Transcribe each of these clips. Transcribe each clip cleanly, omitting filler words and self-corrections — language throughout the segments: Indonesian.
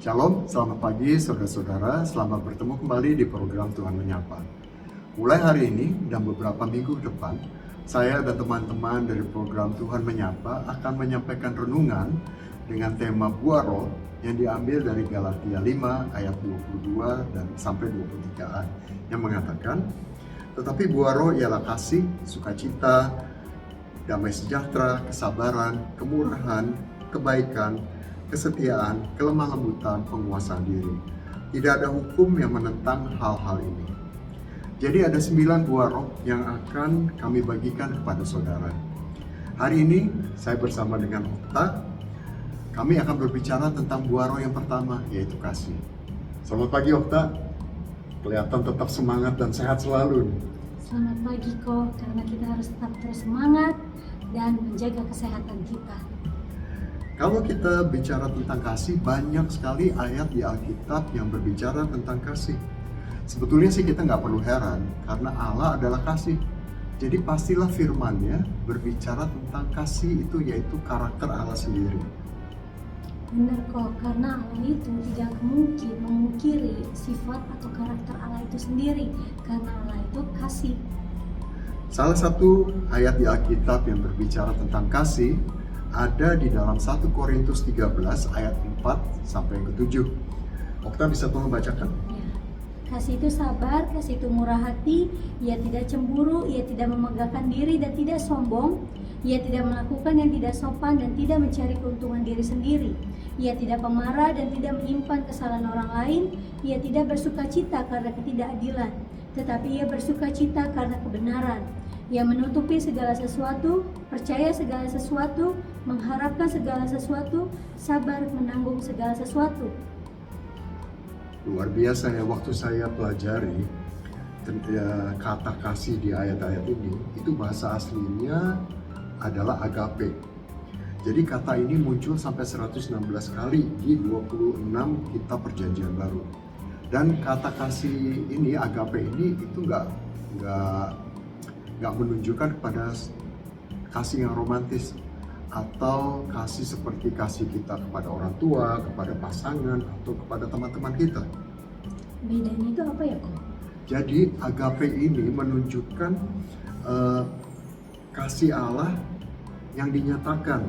Shalom, selamat pagi saudara-saudara, selamat bertemu kembali di program Tuhan Menyapa. Mulai hari ini dan beberapa minggu ke depan, saya dan teman-teman dari program Tuhan Menyapa akan menyampaikan renungan dengan tema Buah Roh yang diambil dari Galatia 5 ayat 22 dan sampai 23a yang mengatakan, tetapi buah roh ialah kasih, sukacita, damai sejahtera, kesabaran, kemurahan, kebaikan, kesetiaan, kelemah lembutan, penguasaan diri. Tidak ada hukum yang menentang hal-hal ini. Jadi ada 9 buah roh yang akan kami bagikan kepada saudara. Hari ini saya bersama dengan Okta. Kami akan berbicara tentang buah roh yang pertama, yaitu kasih. Selamat pagi Okta. Kelihatan tetap semangat dan sehat selalu. Selamat pagi kok, karena kita harus tetap terus semangat dan menjaga kesehatan kita. Kalau kita bicara tentang kasih, banyak sekali ayat di Alkitab yang berbicara tentang kasih. Sebetulnya sih kita nggak perlu heran, karena Allah adalah kasih. Jadi pastilah firman-Nya berbicara tentang kasih itu, yaitu karakter Allah sendiri. Benar kok, karena Allah itu tidak mungkin memungkiri sifat atau karakter Allah itu sendiri, karena Allah itu kasih. Salah satu ayat di Alkitab yang berbicara tentang kasih ada di dalam 1 Korintus 13 ayat 4 sampai yang ke-7. Okta bisa tolong bacakan? Ya. Kasih itu sabar, kasih itu murah hati, ia tidak cemburu, ia tidak memegahkan diri dan tidak sombong, ia tidak melakukan yang tidak sopan dan tidak mencari keuntungan diri sendiri. Ia tidak pemarah dan tidak menyimpan kesalahan orang lain, ia tidak bersukacita karena ketidakadilan, tetapi ia bersukacita karena kebenaran. Ia menutupi segala sesuatu, percaya segala sesuatu, mengharapkan segala sesuatu, sabar menanggung segala sesuatu. Luar biasa ya, waktu saya pelajari kata kasih di ayat-ayat ini, itu bahasa aslinya adalah agape. Jadi kata ini muncul sampai 116 kali di 26 kitab perjanjian baru. Dan kata kasih ini, agape ini, itu nggak menunjukkan kepada kasih yang romantis atau kasih seperti kasih kita kepada orang tua, kepada pasangan, atau kepada teman-teman kita. Bedanya itu apa ya kok? Jadi agape ini menunjukkan kasih Allah yang dinyatakan.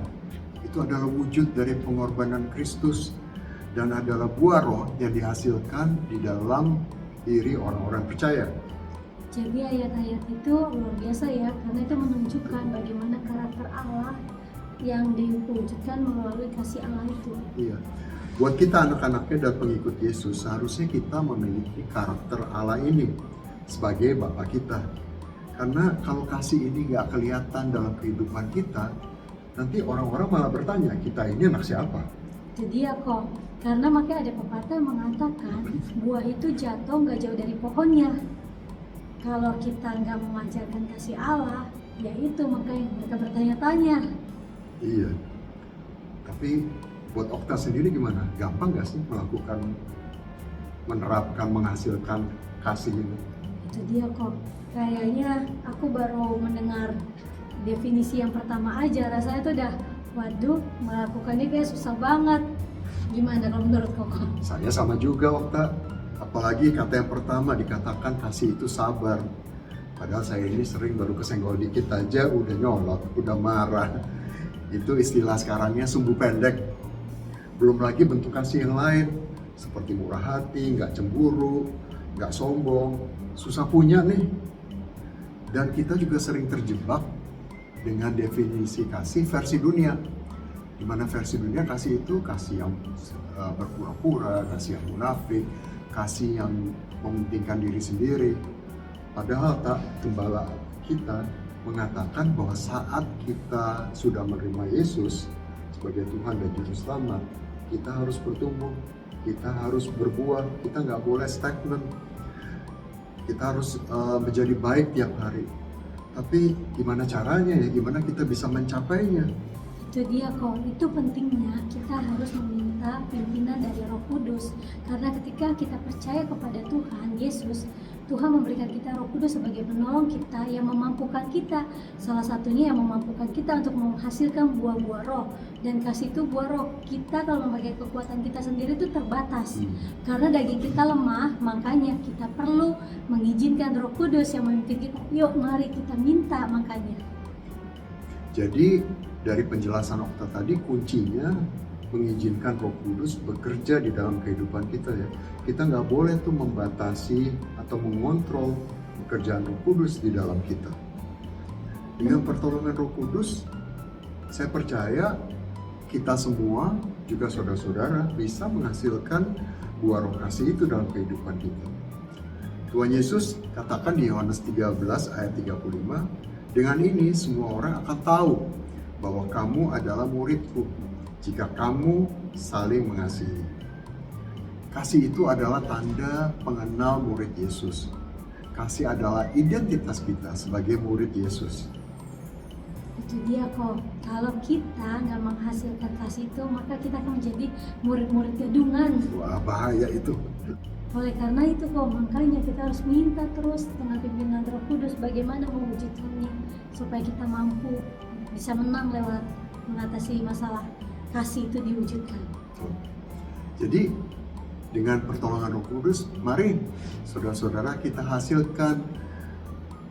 Itu adalah wujud dari pengorbanan Kristus dan adalah buah roh yang dihasilkan di dalam diri orang-orang percaya. Jadi ayat-ayat itu luar biasa ya, karena itu menunjukkan bagaimana karakter Allah yang diwujudkan melalui kasih Allah itu. Iya. Buat kita anak-anaknya dan pengikut Yesus, seharusnya kita memiliki karakter Allah ini sebagai Bapa kita. Karena kalau kasih ini nggak kelihatan dalam kehidupan kita, nanti orang-orang malah bertanya, kita ini anak siapa? Jadi ya kok, karena makanya ada pepatah yang mengatakan buah itu jatuh nggak jauh dari pohonnya. Kalau kita nggak memancarkan kasih Allah, ya itu makanya mereka bertanya-tanya. Iya. Tapi buat Okta sendiri gimana? Gampang nggak sih menerapkan, menghasilkan kasih ini? Itu dia kok. Kayaknya aku baru mendengar definisi yang pertama aja, rasanya tuh udah, waduh, melakukannya kayak susah banget. Gimana kalau menurut Koko? Saya sama juga Okta. Apalagi kata yang pertama dikatakan kasih itu sabar. Padahal saya ini sering baru kesenggol dikit aja udah nyolot, udah marah. Itu istilah sekarangnya sumbu pendek. Belum lagi bentuk kasih yang lain, seperti murah hati, nggak cemburu, nggak sombong, susah punya nih. Dan kita juga sering terjebak dengan definisi kasih versi dunia. Di mana versi dunia kasih itu kasih yang berpura-pura, kasih yang munafik, kasih yang mementingkan diri sendiri. Padahal gembala kita mengatakan bahwa saat kita sudah menerima Yesus sebagai Tuhan dan Juru Selamat, kita harus bertumbuh, kita harus berbuah, kita nggak boleh stagnan. Kita harus menjadi baik tiap hari. Tapi gimana caranya ya? Gimana kita bisa mencapainya? Itu dia kok, itu pentingnya kita harus meminta pimpinan dari Roh Kudus. Karena ketika kita percaya kepada Tuhan Yesus, Tuhan memberikan kita Roh Kudus sebagai penolong kita yang memampukan kita. Salah satunya yang memampukan kita untuk menghasilkan buah-buah roh. Dan kasih itu buah roh. Kita kalau memakai kekuatan kita sendiri itu terbatas. Karena daging kita lemah, makanya kita perlu mengizinkan Roh Kudus yang memimpin kita. Yuk mari kita minta makanya. Jadi dari penjelasan Okta tadi, kuncinya mengizinkan Roh Kudus bekerja di dalam kehidupan kita ya. Kita nggak boleh tuh membatasi atau mengontrol pekerjaan Roh Kudus di dalam kita. Dengan pertolongan Roh Kudus, saya percaya kita semua, juga saudara-saudara, bisa menghasilkan buah roh kasih itu dalam kehidupan kita. Tuhan Yesus katakan di Yohanes 13 ayat 35, dengan ini semua orang akan tahu bahwa kamu adalah muridku, jika kamu saling mengasihi. Kasih itu adalah tanda pengenal murid Yesus. Kasih adalah identitas kita sebagai murid Yesus. Itu dia kok, kalau kita nggak menghasilkan kasih itu, maka kita akan menjadi murid-murid gadungan. Wah, bahaya itu. Oleh karena itu kok, makanya kita harus minta terus dengan pimpinan Roh Kudus bagaimana mewujudkannya, supaya kita mampu bisa menang lewat mengatasi masalah kasih itu diwujudkan. Jadi dengan pertolongan Roh Kudus, mari saudara-saudara kita hasilkan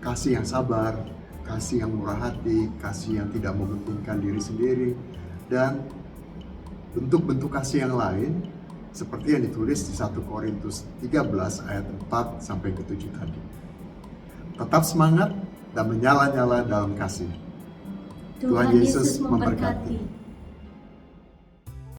kasih yang sabar, kasih yang murah hati, kasih yang tidak mementingkan diri sendiri, dan bentuk-bentuk kasih yang lain seperti yang ditulis di 1 Korintus 13 ayat 4 sampai ke 7 tadi. Tetap semangat dan menyala-nyala dalam kasih. Tuhan Yesus memberkati.